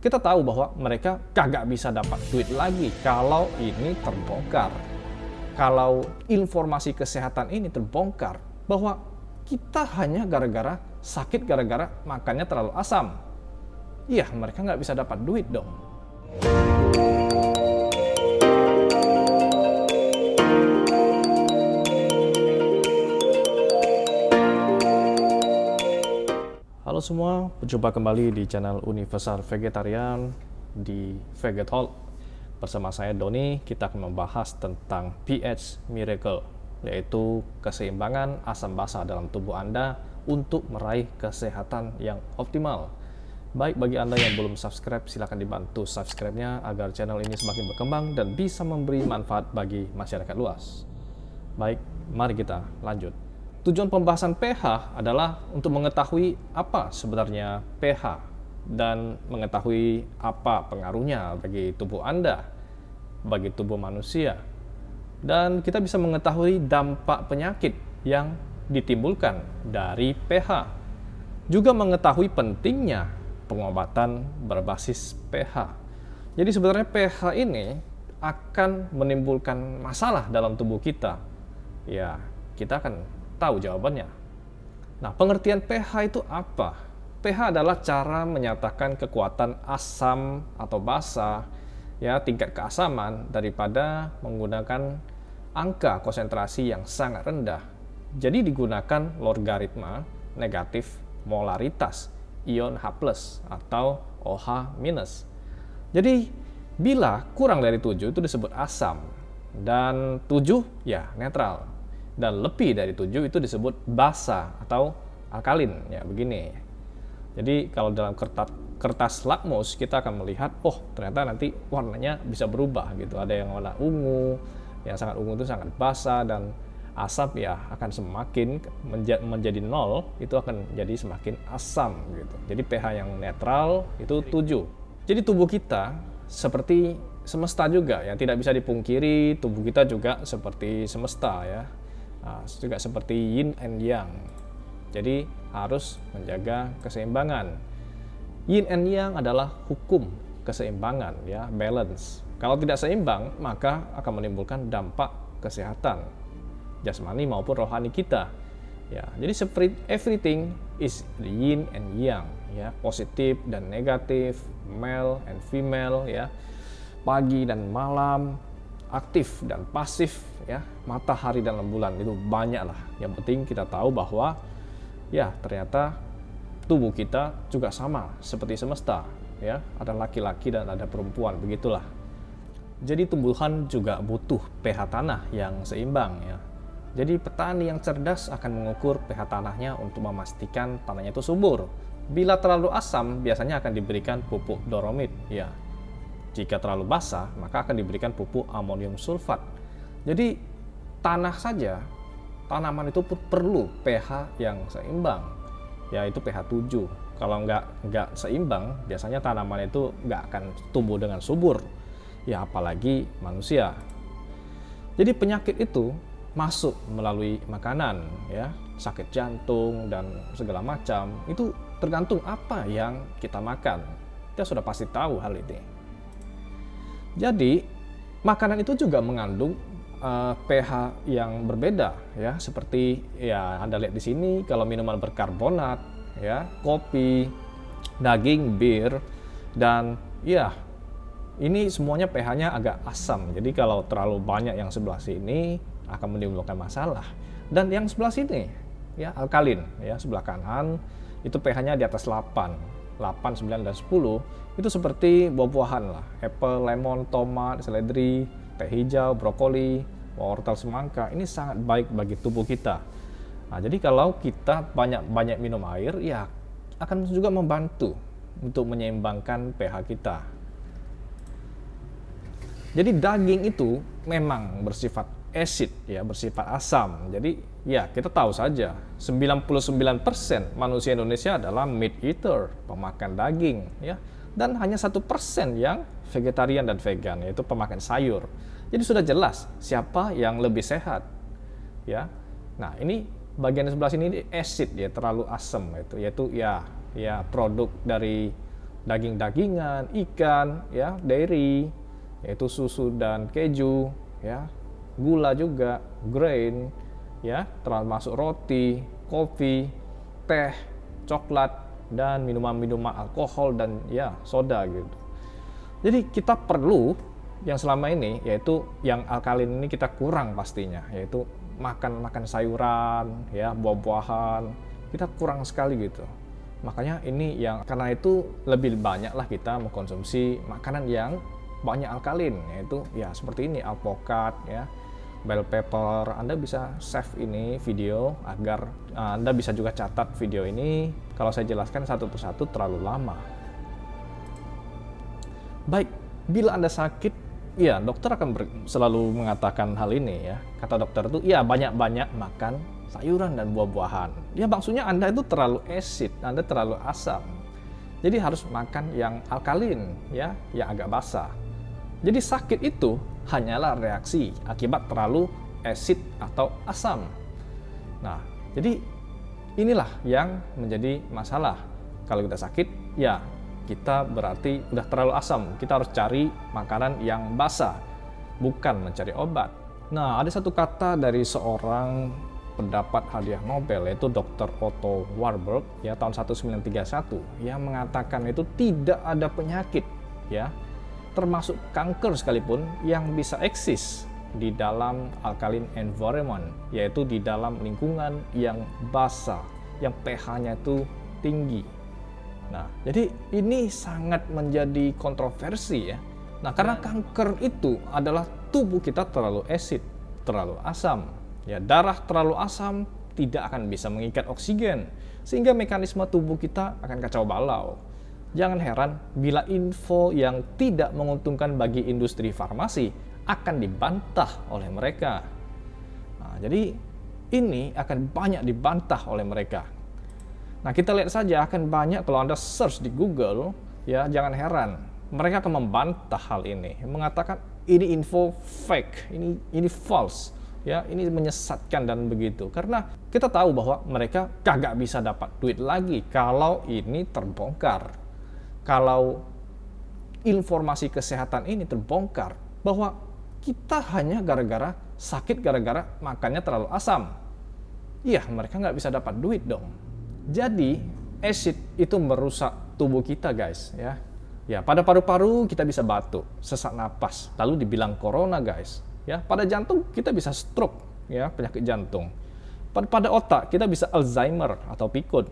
kita tahu bahwa mereka kagak bisa dapat duit lagi kalau ini terbongkar. Kalau informasi kesehatan ini terbongkar, bahwa kita hanya gara-gara sakit gara-gara makannya terlalu asam. Iya, mereka nggak bisa dapat duit dong. Halo semua, berjumpa kembali di channel Universal Vegetarian di Veget Talk. Bersama saya Doni, kita akan membahas tentang pH Miracle, yaitu keseimbangan asam basa dalam tubuh Anda untuk meraih kesehatan yang optimal. Baik, bagi Anda yang belum subscribe, silakan dibantu subscribe-nya agar channel ini semakin berkembang dan bisa memberi manfaat bagi masyarakat luas. Baik, mari kita lanjut. Tujuan pembahasan pH adalah untuk mengetahui apa sebenarnya pH dan mengetahui apa pengaruhnya bagi tubuh Anda, bagi tubuh manusia. Dan kita bisa mengetahui dampak penyakit yang ditimbulkan dari pH. Juga mengetahui pentingnya pengobatan berbasis pH. Jadi sebenarnya pH ini akan menimbulkan masalah dalam tubuh kita. Ya, kita akan tahu jawabannya. Nah, pengertian pH itu apa? pH adalah cara menyatakan kekuatan asam atau basa, ya, tingkat keasaman daripada menggunakan angka konsentrasi yang sangat rendah. Jadi digunakan logaritma negatif molaritas ion H+ atau OH-. Jadi bila kurang dari 7 itu disebut asam, dan 7 ya netral, dan lebih dari 7 itu disebut basa atau alkalin, ya begini. Jadi kalau dalam kertas lakmus kita akan melihat, oh ternyata nanti warnanya bisa berubah gitu. Ada yang warna ungu, yang sangat ungu itu sangat basa, dan asam ya akan semakin menjadi 0, itu akan jadi semakin asam gitu. Jadi pH yang netral itu 7. Jadi tubuh kita seperti semesta juga, yang tidak bisa dipungkiri, tubuh kita juga seperti semesta ya. Nah, juga seperti yin and yang. Jadi harus menjaga keseimbangan. Yin and yang adalah hukum keseimbangan ya, balance. Kalau tidak seimbang, maka akan menimbulkan dampak kesehatan jasmani maupun rohani kita. Ya, jadi everything is yin and yang ya, positif dan negatif, male and female ya. Pagi dan malam, aktif dan pasif ya, matahari dan rembulan, itu banyak lah. Yang penting kita tahu bahwa ya ternyata tubuh kita juga sama seperti semesta ya, ada laki-laki dan ada perempuan, begitulah. Jadi tumbuhan juga butuh pH tanah yang seimbang ya. Jadi petani yang cerdas akan mengukur pH tanahnya untuk memastikan tanahnya itu subur. Bila terlalu asam biasanya akan diberikan pupuk doromit ya. Jika terlalu basah maka akan diberikan pupuk amonium sulfat. Jadi tanah saja, tanaman itu perlu pH yang seimbang, yaitu pH 7. Kalau nggak seimbang, biasanya tanaman itu nggak akan tumbuh dengan subur, ya apalagi manusia. Jadi penyakit itu masuk melalui makanan, ya, sakit jantung dan segala macam, itu tergantung apa yang kita makan. Kita sudah pasti tahu hal ini. Jadi makanan itu juga mengandung pH yang berbeda ya, seperti ya Anda lihat di sini, kalau minuman berkarbonat ya, kopi, daging, bir, dan ya ini semuanya pH-nya agak asam. Jadi kalau terlalu banyak yang sebelah sini akan menimbulkan masalah, dan yang sebelah sini ya alkalin ya, sebelah kanan itu pH-nya di atas 8, 9 dan 10. Itu seperti buah-buahan lah, apple, lemon, tomat, seledri, teh hijau, brokoli, wortel, semangka, ini sangat baik bagi tubuh kita. Nah, jadi kalau kita banyak minum air, ya akan juga membantu untuk menyeimbangkan pH kita. Jadi daging itu memang bersifat acid ya, bersifat asam. Jadi ya kita tahu saja 99% manusia Indonesia adalah meat eater, pemakan daging ya. Dan hanya 1% yang vegetarian dan vegan, yaitu pemakan sayur. Jadi sudah jelas siapa yang lebih sehat ya. Nah, ini bagian sebelah sini ini acid ya, terlalu asam itu, yaitu ya produk dari daging-dagingan, ikan, ya, dairy, yaitu susu dan keju, ya, gula juga, grain, ya, termasuk roti, kopi, teh, coklat, dan minuman-minuman alkohol dan ya soda gitu. Jadi kita perlu yang selama ini, yaitu yang alkalin ini kita kurang pastinya, yaitu makan sayuran, ya, buah-buahan, kita kurang sekali gitu. Makanya ini yang karena itu lebih banyaklah kita mengkonsumsi makanan yang banyak alkalin, yaitu ya seperti ini, alpukat, ya, bell pepper. Anda bisa save ini video agar Anda bisa juga catat video ini. Kalau saya jelaskan satu persatu terlalu lama. Baik, bila Anda sakit, ya dokter akan selalu mengatakan hal ini, ya. Kata dokter itu, ya banyak-banyak makan sayuran dan buah-buahan. Ya maksudnya Anda itu terlalu asid, Anda terlalu asam. Jadi harus makan yang alkalin, ya, yang agak basah. Jadi sakit itu hanyalah reaksi akibat terlalu asid atau asam. Nah, jadi inilah yang menjadi masalah. Kalau kita sakit, ya kita berarti udah terlalu asam. Kita harus cari makanan yang basah, bukan mencari obat. Nah, ada satu kata dari seorang pendapat hadiah Nobel, yaitu Dr. Otto Warburg, ya, tahun 1931, yang mengatakan itu tidak ada penyakit, ya, termasuk kanker sekalipun, yang bisa eksis di dalam alkaline environment, yaitu di dalam lingkungan yang basah, yang pH-nya itu tinggi. Nah, jadi ini sangat menjadi kontroversi, ya. Nah, karena kanker itu adalah tubuh kita terlalu asid, terlalu asam. Ya, darah terlalu asam tidak akan bisa mengikat oksigen, sehingga mekanisme tubuh kita akan kacau balau. Jangan heran bila info yang tidak menguntungkan bagi industri farmasi akan dibantah oleh mereka. Nah, jadi ini akan banyak dibantah oleh mereka. Nah, kita lihat saja akan banyak kalau Anda search di Google, ya, jangan heran mereka akan membantah hal ini, mengatakan ini info fake, ini false. Ya, ini menyesatkan dan begitu. Karena kita tahu bahwa mereka kagak bisa dapat duit lagi kalau ini terbongkar. Kalau informasi kesehatan ini terbongkar bahwa kita hanya gara-gara sakit gara-gara makannya terlalu asam. Iya, mereka nggak bisa dapat duit dong. Jadi, acid itu merusak tubuh kita, guys, ya. Ya, pada paru-paru kita bisa batuk, sesak napas, lalu dibilang corona, guys. Ya, pada jantung kita bisa stroke, ya, penyakit jantung. Pada otak kita bisa Alzheimer atau pikun.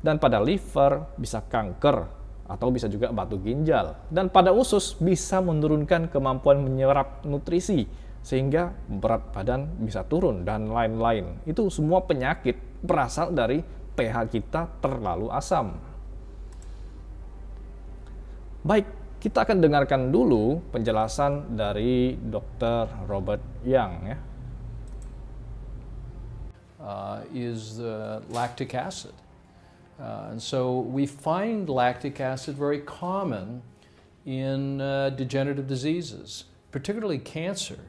Dan pada liver bisa kanker atau bisa juga batu ginjal. Dan pada usus bisa menurunkan kemampuan menyerap nutrisi sehingga berat badan bisa turun dan lain-lain. Itu semua penyakit berasal dari pH kita terlalu asam. Baik, kita akan dengarkan dulu penjelasan dari Dr. Robert Young, ya. Is lactic acid. And so we find lactic acid very common in degenerative diseases, particularly cancer.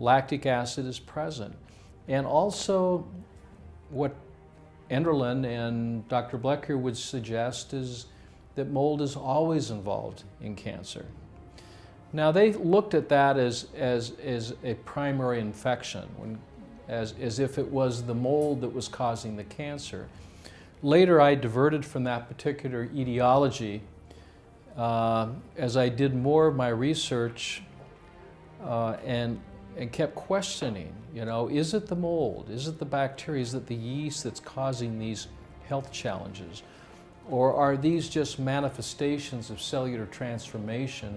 Lactic acid is present. And also what Enderlin and Dr. Blecker would suggest is that mold is always involved in cancer. Now they looked at that as a primary infection, as if it was the mold that was causing the cancer. Later I diverted from that particular etiology as I did more of my research and kept questioning, you know, is it the mold? Is it the bacteria? Is it the yeast that's causing these health challenges? Or are these just manifestations of cellular transformation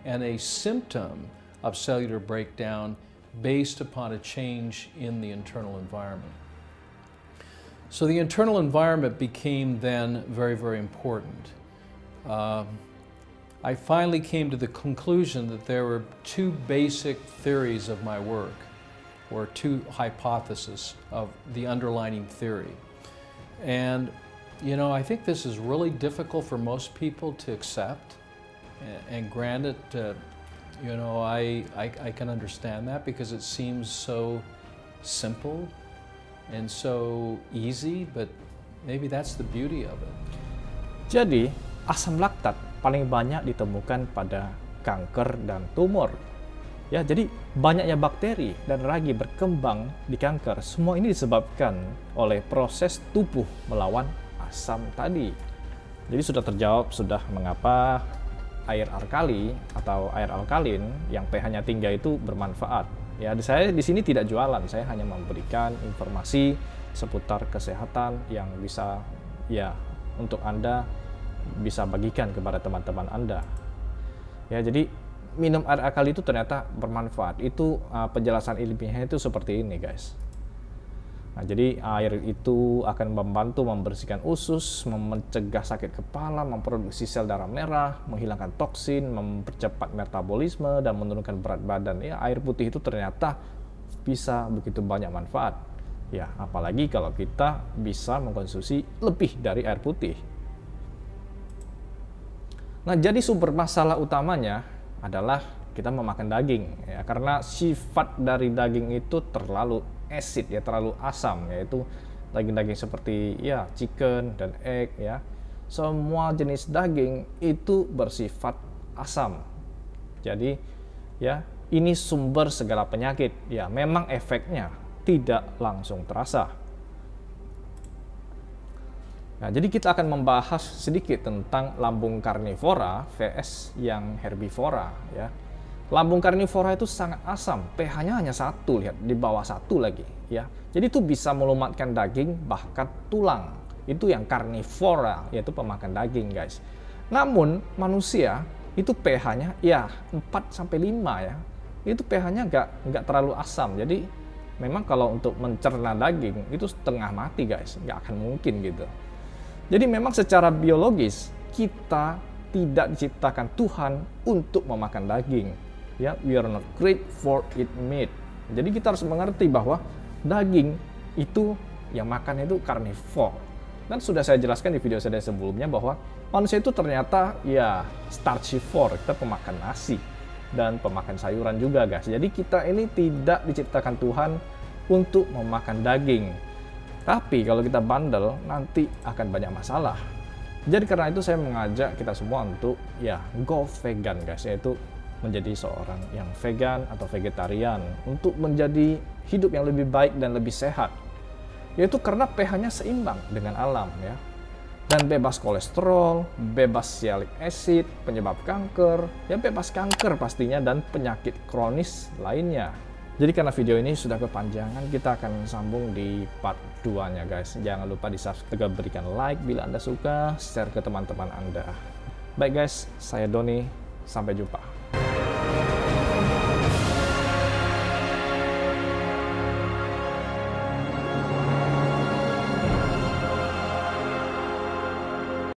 and a symptom of cellular breakdown based upon a change in the internal environment? So the internal environment became then very, very important. I finally came to the conclusion that there were two basic theories of my work, or two hypotheses of the underlying theory. And you know, I think this is really difficult for most people to accept, and granted, you know, I can understand that because it seems so simple and so easy, but maybe that's the beauty of it. Jadi, asam laktat paling banyak ditemukan pada kanker dan tumor. Ya, jadi banyaknya bakteri dan ragi berkembang di kanker. Semua ini disebabkan oleh proses tubuh melawan asam tadi. Jadi sudah terjawab sudah mengapa air alkali atau air alkalin yang pH-nya tinggi itu bermanfaat. Ya, saya di sini tidak jualan, saya hanya memberikan informasi seputar kesehatan yang bisa ya untuk Anda bisa bagikan kepada teman-teman Anda. Ya, jadi minum air alkali itu ternyata bermanfaat. Itu penjelasan ilmiahnya itu seperti ini, guys. Nah, jadi air itu akan membantu membersihkan usus, mencegah sakit kepala, memproduksi sel darah merah, menghilangkan toksin, mempercepat metabolisme, dan menurunkan berat badan. Ya, air putih itu ternyata bisa begitu banyak manfaat. Ya, apalagi kalau kita bisa mengkonsumsi lebih dari air putih. Nah, jadi sumber masalah utamanya adalah kita memakan daging, ya, karena sifat dari daging itu terlalu acid, ya, terlalu asam, yaitu daging-daging seperti ya chicken dan egg, ya, semua jenis daging itu bersifat asam. Jadi ya ini sumber segala penyakit. Ya, memang efeknya tidak langsung terasa. Nah, jadi kita akan membahas sedikit tentang lambung karnivora vs yang herbivora, ya. Lambung karnivora itu sangat asam, pH-nya hanya 1, lihat di bawah 1 lagi, ya. Jadi itu bisa melumatkan daging bahkan tulang. Itu yang karnivora, yaitu pemakan daging, guys. Namun manusia itu pH-nya ya 4 sampai 5, ya. Itu pH-nya nggak terlalu asam. Jadi memang kalau untuk mencerna daging itu setengah mati, guys. Nggak akan mungkin gitu. Jadi memang secara biologis kita tidak diciptakan Tuhan untuk memakan daging. Ya, we are not created for eat meat. Jadi kita harus mengerti bahwa daging itu yang makan itu karnivor. Dan sudah saya jelaskan di video saya sebelumnya bahwa manusia itu ternyata ya starchivore, kita pemakan nasi dan pemakan sayuran juga, guys. Jadi kita ini tidak diciptakan Tuhan untuk memakan daging. Tapi kalau kita bandel, nanti akan banyak masalah. Jadi karena itu saya mengajak kita semua untuk ya go vegan, guys, yaitu menjadi seorang yang vegan atau vegetarian untuk menjadi hidup yang lebih baik dan lebih sehat. Yaitu karena pH-nya seimbang dengan alam, ya. Dan bebas kolesterol, bebas sialic acid, penyebab kanker, ya bebas kanker pastinya dan penyakit kronis lainnya. Jadi karena video ini sudah kepanjangan, kita akan sambung di part 2-nya, guys. Jangan lupa di-subscribe, berikan like bila Anda suka, share ke teman-teman Anda. Baik, guys, saya Doni, sampai jumpa.